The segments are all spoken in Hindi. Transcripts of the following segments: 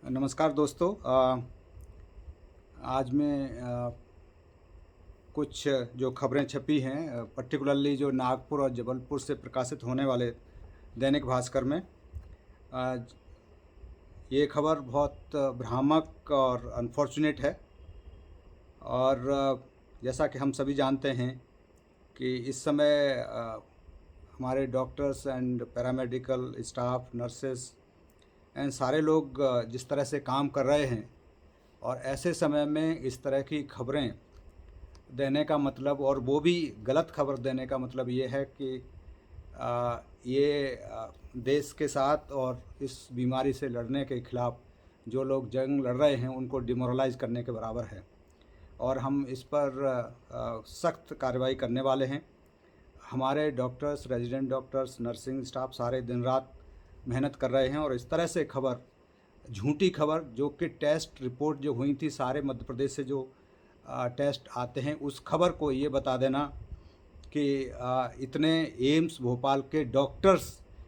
नमस्कार दोस्तों। आज मैं कुछ जो खबरें छपी हैं, पर्टिकुलरली जो नागपुर और जबलपुर से प्रकाशित होने वाले दैनिक भास्कर में, अ, ये खबर बहुत भ्रामक और अनफॉर्चुनेट है। और जैसा कि हम सभी जानते हैं कि इस समय हमारे doctors and paramedical staff, nurses and सारे लोग जिस तरह से काम कर रहे हैं, और ऐसे समय में इस तरह की खबरें देने का मतलब, और वो भी गलत खबर देने का मतलब ये है कि ये देश के साथ और इस बीमारी से लड़ने के खिलाफ जो लोग जंग लड़ रहे हैं उनको डिमोरलाइज करने के बराबर है। और हम इस पर सख्त कार्रवाई करने वाले हैं। हमारे doctors, resident doctors, nursing staff सारे दिन रात मेहनत कर रहे हैं, और इस तरह से खबर, झूठी खबर, जो कि टेस्ट रिपोर्ट जो हुई थी सारे मध्य प्रदेश से जो टेस्ट आते हैं, उस खबर को ये बता देना कि इतने एम्स भोपाल के डॉक्टर्स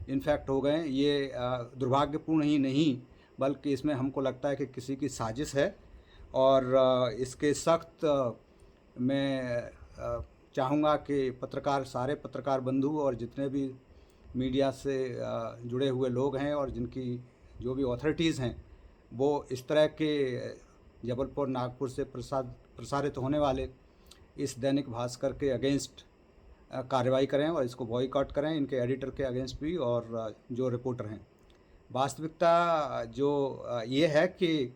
इन्फेक्ट हो गए, ये दुर्भाग्यपूर्ण ही नहीं बल्कि इसमें हमको लगता है कि किसी की साजिश है। और इसके सख्त मैं चाहूँगा कि पत्रकार, सारे पत्रकार बंधु और जितने भी मीडिया से जुड़े हुए लोग हैं और जिनकी जो भी अथॉरिटीज़ हैं, वो इस तरह के जबलपुर, नागपुर से प्रसारित होने वाले इस दैनिक भास्कर के अगेंस्ट कार्रवाई करें और इसको बॉयकॉट करें, इनके एडिटर के अगेंस्ट भी और जो रिपोर्टर हैं। वास्तविकता जो ये है कि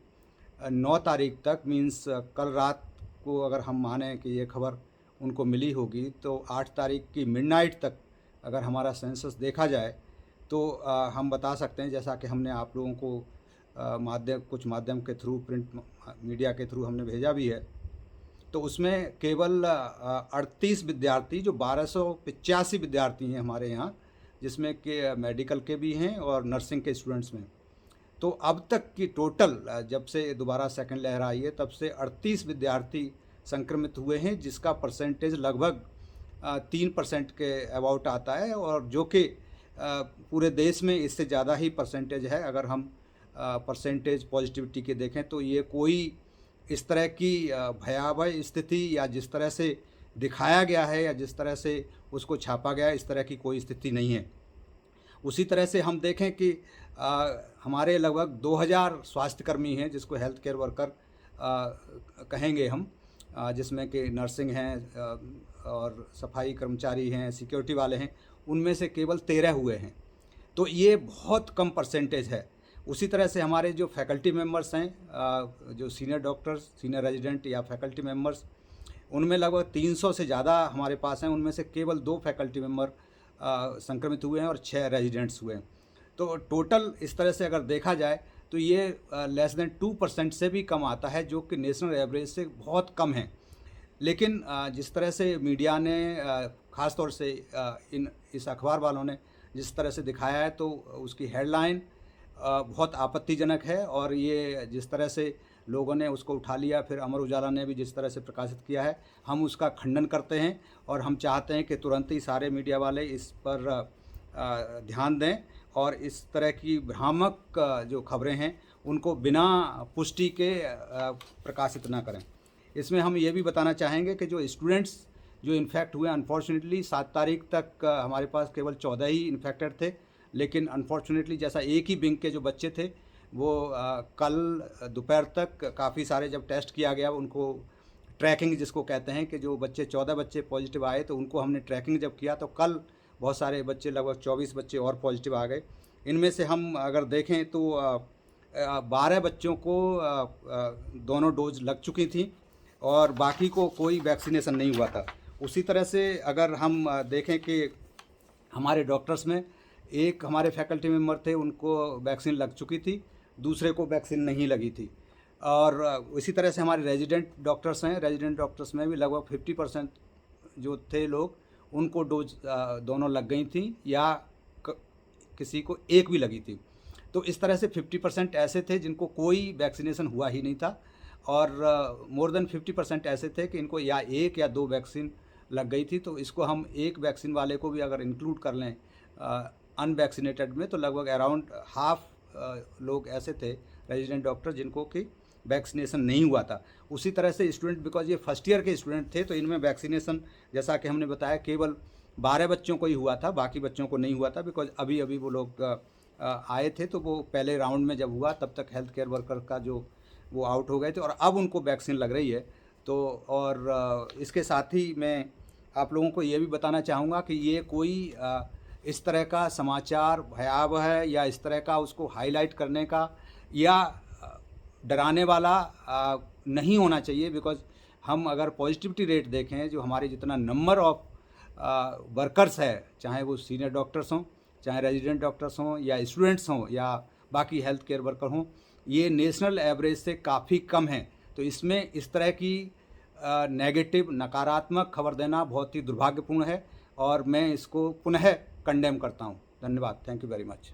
9 तारीख तक, मीन्स कल रात को अगर हम माने कि ये खबर उनको मिली होगी, तो 8 तारीख की मिडनाइट तक अगर हमारा सेंसस देखा जाए तो हम बता सकते हैं, जैसा कि हमने आप लोगों को कुछ माध्यम के थ्रू, प्रिंट मीडिया के थ्रू हमने भेजा भी है, तो उसमें केवल 38 विद्यार्थी, जो 1285 विद्यार्थी हैं हमारे यहाँ, जिसमें कि मेडिकल के भी हैं और नर्सिंग के स्टूडेंट्स में। तो अब तक की टोटल, जब से दोबारा सेकंड लहर आई है तब से 38 विद्यार्थी संक्रमित हुए हैं, जिसका परसेंटेज लगभग 3% के अबाउट आता है, और जो कि पूरे देश में इससे ज़्यादा ही परसेंटेज है। अगर हम परसेंटेज पॉजिटिविटी के देखें तो ये कोई इस तरह की भयावह स्थिति, या जिस तरह से दिखाया गया है या जिस तरह से उसको छापा गया है, इस तरह की कोई स्थिति नहीं है। उसी तरह से हम देखें कि हमारे लगभग 2000 स्वास्थ्यकर्मी हैं, जिसको हेल्थ केयर वर्कर कहेंगे हम, जिसमें कि नर्सिंग हैं और सफाई कर्मचारी हैं, सिक्योरिटी वाले हैं, उनमें से केवल 13 हुए हैं। तो ये बहुत कम परसेंटेज है। उसी तरह से हमारे जो फैकल्टी मेंबर्स हैं, जो सीनियर डॉक्टर्स, सीनियर रेजिडेंट या फैकल्टी मेंबर्स, उनमें लगभग 300 से ज़्यादा हमारे पास हैं। उनमें से केवल 2 फैकल्टी मेंबर संक्रमित हुए हैं और 6 रेजिडेंट्स हुए हैं। तो टोटल इस तरह से अगर देखा जाए तो ये लेस देन 2% से भी कम आता है, जो कि नेशनल एवरेज से बहुत कम है। लेकिन जिस तरह से मीडिया ने, ख़ास तौर से इस अखबार वालों ने जिस तरह से दिखाया है, तो उसकी हेडलाइन बहुत आपत्तिजनक है। और ये जिस तरह से लोगों ने उसको उठा लिया, फिर अमर उजाला ने भी जिस तरह से प्रकाशित किया है, हम उसका खंडन करते हैं। और हम चाहते हैं कि तुरंत ही सारे मीडिया वाले इस पर ध्यान दें और इस तरह की भ्रामक जो खबरें हैं उनको बिना पुष्टि के प्रकाशित ना करें। इसमें हम ये भी बताना चाहेंगे कि जो स्टूडेंट्स जो इन्फेक्ट हुए, अनफॉर्चुनेटली 7 तारीख तक हमारे पास केवल 14 ही इन्फेक्टेड थे। लेकिन अनफॉर्चुनेटली जैसा एक ही विंग के जो बच्चे थे, वो कल दोपहर तक काफ़ी सारे जब टेस्ट किया गया, उनको ट्रैकिंग जिसको कहते हैं, कि जो बच्चे 14 बच्चे पॉजिटिव आए, तो उनको हमने ट्रैकिंग जब किया तो कल बहुत सारे बच्चे, लगभग 24 बच्चे और पॉजिटिव आ गए। इनमें से हम अगर देखें तो 12 बच्चों को दोनों डोज लग चुकी थी और बाकी को कोई वैक्सीनेशन नहीं हुआ था। उसी तरह से अगर हम देखें कि हमारे डॉक्टर्स में एक हमारे फैकल्टी मेंबर थे, उनको वैक्सीन लग चुकी थी, दूसरे को वैक्सीन नहीं लगी थी। और इसी तरह से हमारे रेजिडेंट डॉक्टर्स हैं, रेजिडेंट डॉक्टर्स में भी लगभग 50% जो थे लोग, उनको डोज दोनों लग गई थी या किसी को एक भी लगी थी। तो इस तरह से 50% ऐसे थे जिनको कोई वैक्सीनेशन हुआ ही नहीं था, और मोर देन 50% ऐसे थे कि इनको या एक या 2 वैक्सीन लग गई थी। तो इसको हम एक वैक्सीन वाले को भी अगर इंक्लूड कर लें अनवैक्सीनेटेड में, तो लगभग अराउंड हाफ लोग ऐसे थे रेजिडेंट डॉक्टर जिनको कि वैक्सीनेशन नहीं हुआ था। उसी तरह से स्टूडेंट, बिकॉज ये फर्स्ट ईयर के स्टूडेंट थे, तो इनमें वैक्सीनेशन जैसा कि हमने बताया केवल 12 बच्चों को ही हुआ था, बाकी बच्चों को नहीं हुआ था। बिकॉज अभी अभी वो लोग आए थे, तो वो पहले राउंड में जब हुआ तब तक हेल्थ केयर वर्कर का जो वो आउट हो गए थे, और अब उनको वैक्सीन लग रही है। तो और इसके साथ ही मैं आप लोगों को ये भी बताना चाहूँगा कि ये कोई इस तरह का समाचार भयावह है या इस तरह का उसको हाईलाइट करने का या डराने वाला नहीं होना चाहिए। बिकॉज हम अगर पॉजिटिविटी रेट देखें, जो हमारे जितना नंबर ऑफ वर्कर्स है, चाहे वो सीनियर डॉक्टर्स हों, चाहे रेजिडेंट डॉक्टर्स हों या स्टूडेंट्स हों या बाकी हेल्थ केयर वर्कर हों, ये नेशनल एवरेज से काफ़ी कम है। तो इसमें इस तरह की नेगेटिव, नकारात्मक खबर देना बहुत ही दुर्भाग्यपूर्ण है और मैं इसको पुनः कंडेम करता हूँ। धन्यवाद। Thank you very much.